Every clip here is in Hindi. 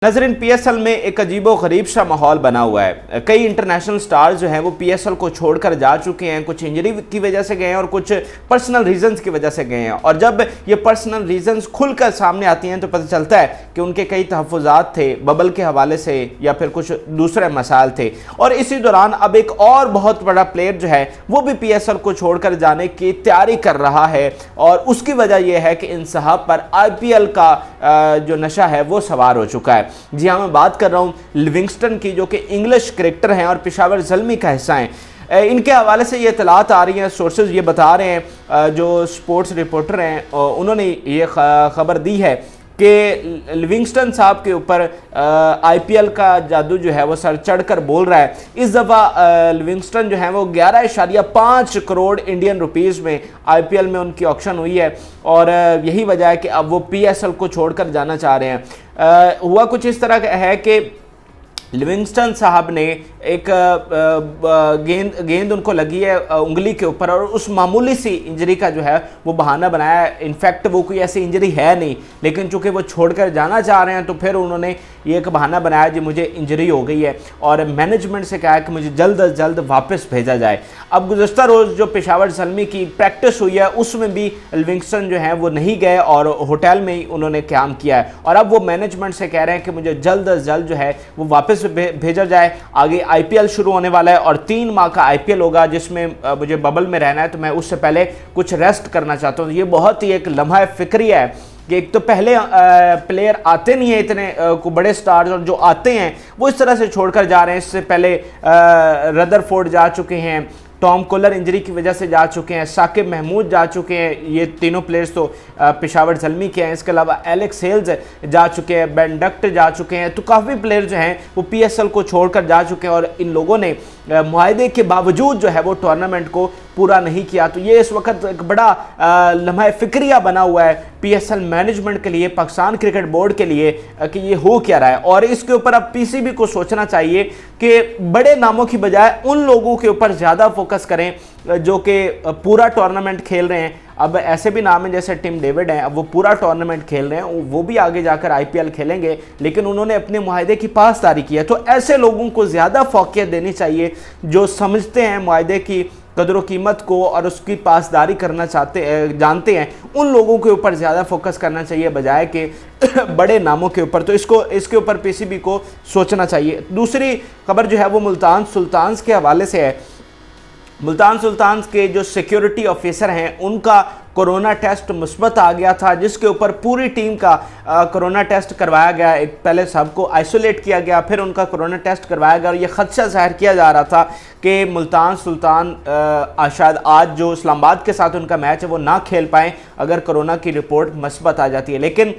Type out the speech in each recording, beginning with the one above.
नजरीन पीएसएल में एक अजीबो गरीब सा माहौल बना हुआ है। कई इंटरनेशनल स्टार्स जो हैं वो पीएसएल को छोड़कर जा चुके हैं। कुछ इंजरी की वजह से गए हैं और कुछ पर्सनल रीजंस की वजह से गए हैं। और जब ये पर्सनल रीजंस खुलकर सामने आती हैं तो पता चलता है कि उनके कई तहफ़्फ़ुज़ात थे बबल के हवाले से या फिर कुछ दूसरे मसाइल थे। और इसी दौरान अब एक और बहुत बड़ा प्लेयर जो है वो भी पीएसएल को छोड़कर जाने की तैयारी कर रहा है। और उसकी वजह यह है कि इन साहब पर आईपीएल का जो नशा है वो सवार हो चुका है। जी हाँ, मैं बात कर रहा हूँ लिविंगस्टन की, जो कि इंग्लिश क्रिकेटर हैं और पेशावर ज़ल्मी का हिस्सा हैं। इनके हवाले से ये इतलात आ रही हैं, सोर्सेज ये बता रहे हैं, जो स्पोर्ट्स रिपोर्टर हैं उन्होंने ये खबर दी है कि लिविंगस्टन साहब के ऊपर आईपीएल का जादू जो है वो सर चढ़कर बोल रहा है। इस दफ़ा लिविंगस्टन जो है वो 11.5 करोड़ इंडियन रुपीस में आईपीएल में उनकी ऑक्शन हुई है। और यही वजह है कि अब वो पीएसएल को छोड़कर जाना चाह रहे हैं। हुआ कुछ इस तरह है कि लिविंगस्टन साहब ने एक गेंद उनको लगी है उंगली के ऊपर और उस मामूली सी इंजरी का जो है वो बहाना बनाया। इनफैक्ट वो कोई ऐसी इंजरी है नहीं, लेकिन चूंकि वो छोड़कर जाना चाह रहे हैं तो फिर उन्होंने ये एक बहाना बनाया जी मुझे इंजरी हो गई है, और मैनेजमेंट से कहा कि मुझे जल्द अज जल्द वापस भेजा जाए। अब गुज़श्ता रोज़ जो पेशावर ज़ल्मी की प्रैक्टिस हुई है उसमें भी लिविंगस्टन जो है वो नहीं गए और होटल में ही उन्होंने क़याम किया है। और अब वो मैनेजमेंट से कह रहे हैं कि मुझे जल्द अज जल्द जो है वो वापस भेजा जाए। आगे आईपीएल शुरू होने वाला है और 3 माह का आईपीएल होगा जिसमें मुझे बबल में रहना है, तो मैं उससे पहले कुछ रेस्ट करना चाहता हूँ। ये बहुत ही एक लम्हा फिक्रिया है कि एक तो पहले प्लेयर आते नहीं है इतने बड़े स्टार्स, और जो आते हैं वो इस तरह से छोड़कर जा रहे हैं। इससे पहले रदरफोर्ड जा चुके हैं, टॉम कोलर इंजरी की वजह से जा चुके हैं, साकिब महमूद जा चुके हैं, ये तीनों प्लेयर्स तो पेशावर ज़ल्मी के हैं। इसके अलावा एलेक्स हेल्स जा चुके हैं, बेन डक्ट जा चुके हैं। तो काफ़ी प्लेयर जो हैं वो पीएसएल को छोड़कर जा चुके हैं और इन लोगों ने मुआहदे के बावजूद जो है वो टूर्नामेंट को पूरा नहीं किया। तो ये इस वक्त एक बड़ा लम्हा फिक्रिया बना हुआ है पीएसएल मैनेजमेंट के लिए, पाकिस्तान क्रिकेट बोर्ड के लिए कि ये हो क्या रहा है। और इसके ऊपर अब पीसीबी को सोचना चाहिए कि बड़े नामों की बजाय उन लोगों के ऊपर ज़्यादा फोकस करें जो कि पूरा टूर्नामेंट खेल रहे हैं। अब ऐसे भी नाम हैं जैसे टिम डेविड हैं, अब वो पूरा टूर्नामेंट खेल रहे हैं, वो भी आगे जाकर आईपीएल खेलेंगे, लेकिन उन्होंने अपने मुआहदे की पासदारी की है। तो ऐसे लोगों को ज़्यादा फोकियत देनी चाहिए जो समझते हैं मुआहदे की कदर कीमत को और उसकी पासदारी करना जानते हैं। उन लोगों के ऊपर ज़्यादा फोकस करना चाहिए बजाय के बड़े नामों के ऊपर। तो इसके ऊपर पीसीबी को सोचना चाहिए। दूसरी खबर जो है वो मुल्तान सुल्तान्स के हवाले से है। मुल्तान सुल्तान्स के जो सिक्योरिटी ऑफिसर हैं उनका कोरोना टेस्ट मुस्बत आ गया था, जिसके ऊपर पूरी टीम का कोरोना टेस्ट करवाया गया। एक पहले सबको आइसोलेट किया गया, फिर उनका कोरोना टेस्ट करवाया गया। और ये खदशा ज़ाहिर किया जा रहा था कि मुल्तान सुल्तान शायद आज जो इस्लामाबाद के साथ उनका मैच है वो ना खेल पाएँ अगर कोरोना की रिपोर्ट मुस्बत आ जाती है। लेकिन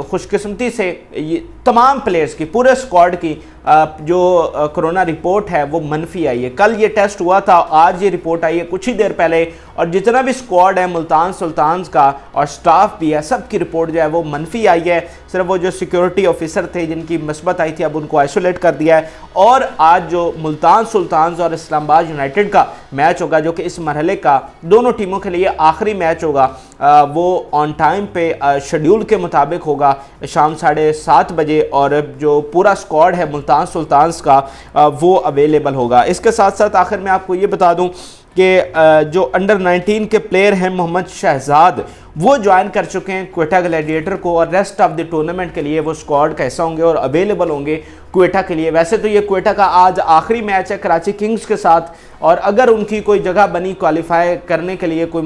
खुशकिस्मती से ये तमाम प्लेयर्स की, पूरे स्क्वाड की जो कोरोना रिपोर्ट है वो मनफी आई है। कल ये टेस्ट हुआ था, आज ये रिपोर्ट आई है कुछ ही देर पहले। और जितना भी स्क्वाड है मुल्तान सुल्तान्स का और स्टाफ भी है, सबकी रिपोर्ट जो है वो मनफी आई है। सिर्फ वो जो सिक्योरिटी ऑफिसर थे जिनकी मुस्बत आई थी अब उनको आइसोलेट कर दिया है। और आज जो मुल्तान सुल्तान्स और इस्लामाबाद यूनाइटेड का मैच होगा, जो कि इस मरहले का दोनों टीमों के लिए आखिरी मैच होगा, वो ऑन टाइम पे शेड्यूल के मुताबिक होगा शाम 7:30 बजे। और जो पूरा स्क्वाड है मुल्तान सुल्तान्स का वो अवेलेबल होगा। इसके साथ साथ आखिर में आपको ये बता दूं कि जो अंडर 19 के प्लेयर हैं मोहम्मद शहजाद, वो ज्वाइन कर चुके हैं क्वेटा ग्लैडिएटर को और रेस्ट ऑफ द टूर्नामेंट के लिए वो स्क्वाड का हिस्सा होंगे और अवेलेबल होंगे क्वेटा के लिए। वैसे तो ये क्वेटा का आज आखिरी मैच है कराची किंग्स के साथ, और अगर उनकी कोई जगह बनी क्वालिफाई करने के लिए, कोई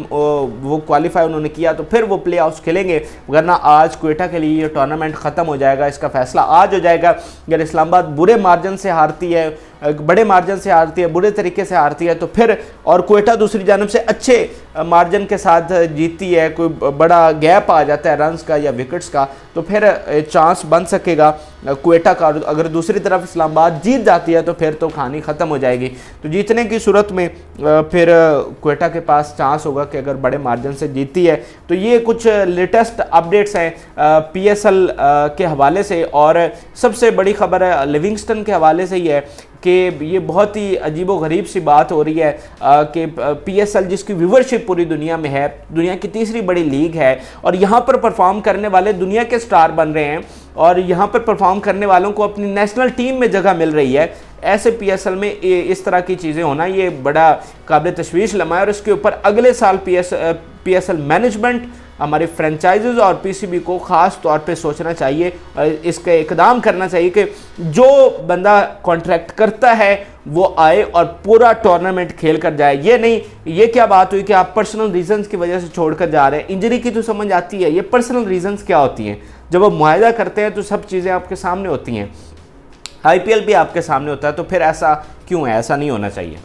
वो क्वालिफाई उन्होंने किया तो फिर वो प्ले ऑफ्स खेलेंगे, वरना आज क्वेटा के लिए ये टूर्नामेंट ख़त्म हो जाएगा। इसका फैसला आज हो जाएगा। अगर इस्लामाबाद बुरे मार्जिन से हारती है, बड़े मार्जिन से हारती है, बुरे तरीके से हारती है, तो फिर और क्वेटा दूसरी जानब से अच्छे मार्जिन के साथ जीतती है, कोई बड़ा गैप आ जाता है रन्स का या विकेट्स का, तो फिर चांस बन सकेगा क्वेटा का। अगर दूसरी तरफ इस्लामाबाद जीत जाती है तो फिर तो कहानी ख़त्म हो जाएगी। तो जीतने की सूरत में फिर क्वेटा के पास चांस होगा कि अगर बड़े मार्जिन से जीतती है। तो ये कुछ लेटेस्ट अपडेट्स हैं पीएसएल के हवाले से। और सबसे बड़ी खबर है लिविंगस्टन के हवाले से ही है कि ये बहुत ही अजीबो गरीब सी बात हो रही है कि पीएसएल जिसकी व्यूवरशिप पूरी दुनिया में है, दुनिया की तीसरी बड़ी लीग है, और यहाँ पर परफॉर्म करने वाले दुनिया के स्टार बन रहे हैं और यहाँ पर परफॉर्म करने वालों को अपनी नेशनल टीम में जगह मिल रही है, ऐसे पीएसएल में इस तरह की चीज़ें होना ये बड़ा काबिल तशवीश लम्हा है। और इसके ऊपर अगले साल पीएसएल मैनेजमेंट, हमारे फ्रेंचाइजीज और पीसीबी को ख़ास तौर पे सोचना चाहिए और इसका इकदाम करना चाहिए कि जो बंदा कॉन्ट्रैक्ट करता है वो आए और पूरा टूर्नामेंट खेल कर जाए। ये नहीं, ये क्या बात हुई कि आप पर्सनल रीजंस की वजह से छोड़कर जा रहे हैं। इंजरी की तो समझ आती है, ये पर्सनल रीजंस क्या होती हैं? जब आप मुआहदा करते हैं तो सब चीज़ें आपके सामने होती हैं, आईपीएल भी आपके सामने होता है, तो फिर ऐसा क्यों है? ऐसा नहीं होना चाहिए।